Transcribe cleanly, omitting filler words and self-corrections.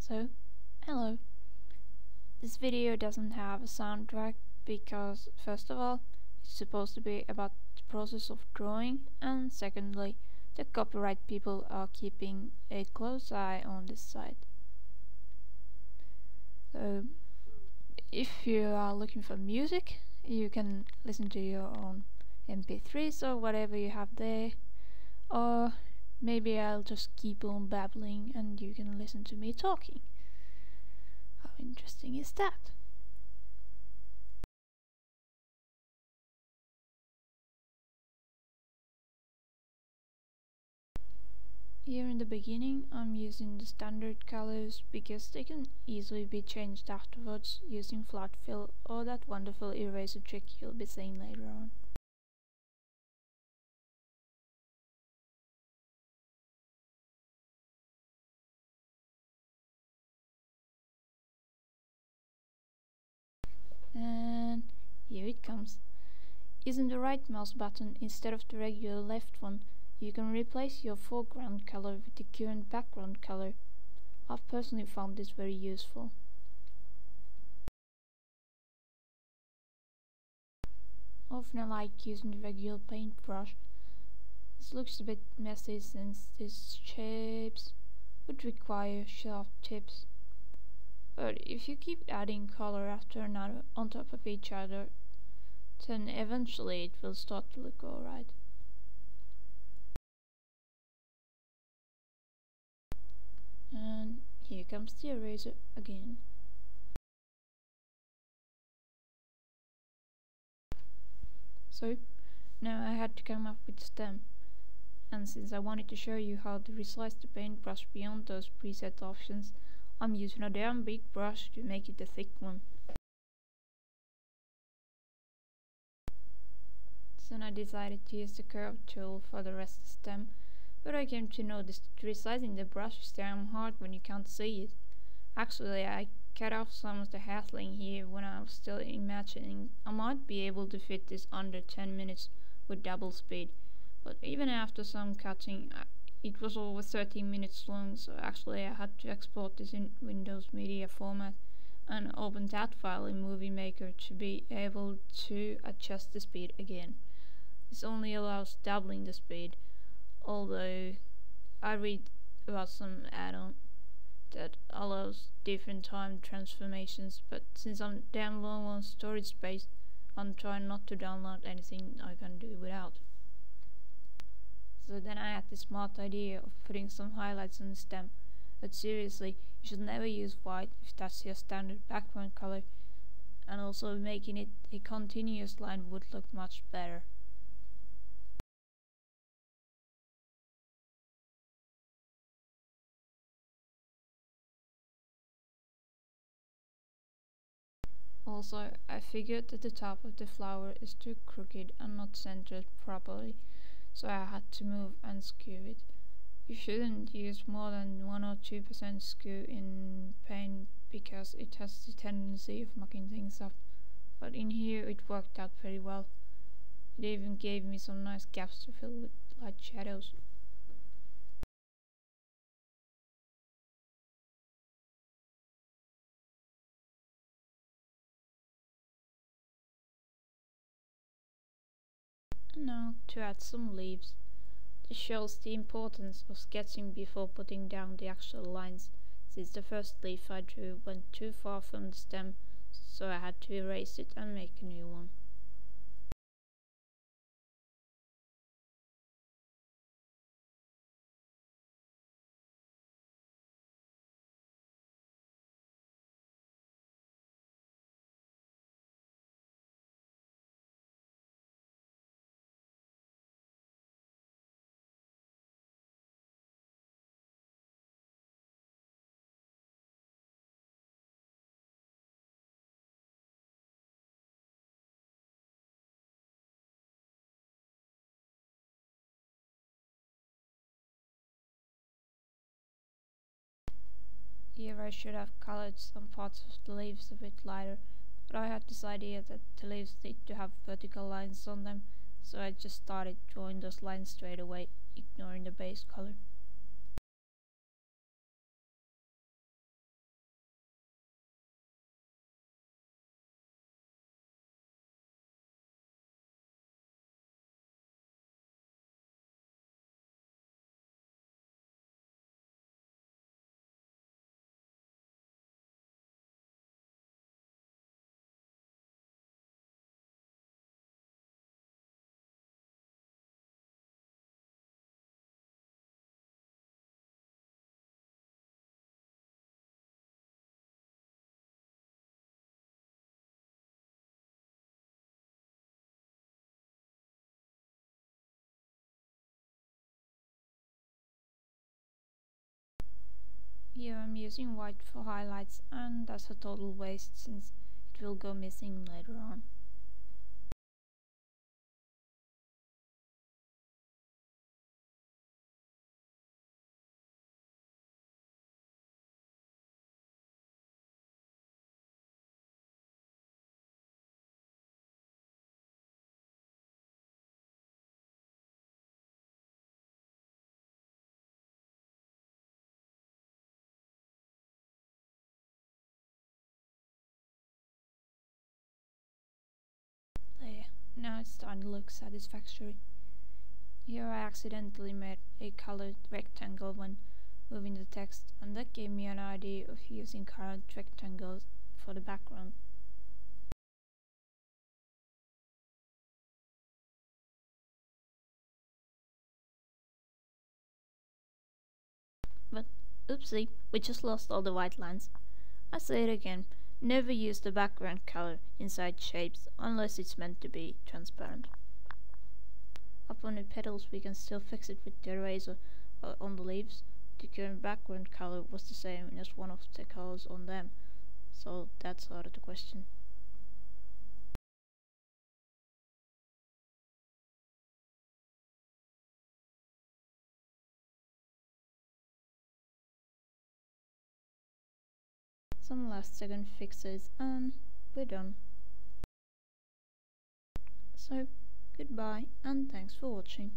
So, hello. This video doesn't have a soundtrack because, first of all, it's supposed to be about the process of drawing, and secondly, the copyright people are keeping a close eye on this site. So, if you are looking for music, you can listen to your own MP3s or whatever you have there, or maybe I'll just keep on babbling and you can listen to me talking. How interesting is that? Here in the beginning I'm using the standard colors because they can easily be changed afterwards using flat fill or that wonderful eraser trick you'll be seeing later on. And here it comes. Using the right mouse button instead of the regular left one, you can replace your foreground color with the current background color. I've personally found this very useful. Often I like using the regular paintbrush. This looks a bit messy since these shapes would require sharp tips. But if you keep adding color after another on top of each other, then eventually it will start to look alright. And here comes the eraser again. So, now I had to come up with a stem. And since I wanted to show you how to resize the paintbrush beyond those preset options, I'm using a damn big brush to make it a thick one. Then I decided to use the curve tool for the rest of the stem, but I came to notice that resizing the brush is damn hard when you can't see it. Actually, I cut off some of the hassling here when I was still imagining I might be able to fit this under 10 minutes with double speed, but even after some cutting, it was over 13 minutes long, so actually I had to export this in Windows Media format and open that file in Movie Maker to be able to adjust the speed again. This only allows doubling the speed, although I read about some add-on that allows different time transformations, but since I'm damn low on storage space, I'm trying not to download anything I can do without. So then I had the smart idea of putting some highlights on the stem, but seriously, you should never use white if that's your standard background color, and also making it a continuous line would look much better. Also, I figured that the top of the flower is too crooked and not centered properly, so I had to move and skew it. You shouldn't use more than 1 or 2% skew in paint because it has the tendency of mucking things up, but in here it worked out very well. It even gave me some nice gaps to fill with light shadows. And now to add some leaves. This shows the importance of sketching before putting down the actual lines, since the first leaf I drew went too far from the stem, so I had to erase it and make a new one. Here I should have colored some parts of the leaves a bit lighter, but I had this idea that the leaves need to have vertical lines on them, so I just started drawing those lines straight away, ignoring the base color. Here I'm using white for highlights, and that's a total waste since it will go missing later on. There, now it's starting to look satisfactory. Here I accidentally made a colored rectangle when moving the text, and that gave me an idea of using colored rectangles for the background. But oopsie, we just lost all the white lines. I say it again, never use the background color inside shapes unless it's meant to be transparent. Up on the petals we can still fix it with the eraser, but on the leaves the current background color was the same as one of the colors on them, so that's out of the question. Some last second fixes and we're done. So, goodbye and thanks for watching.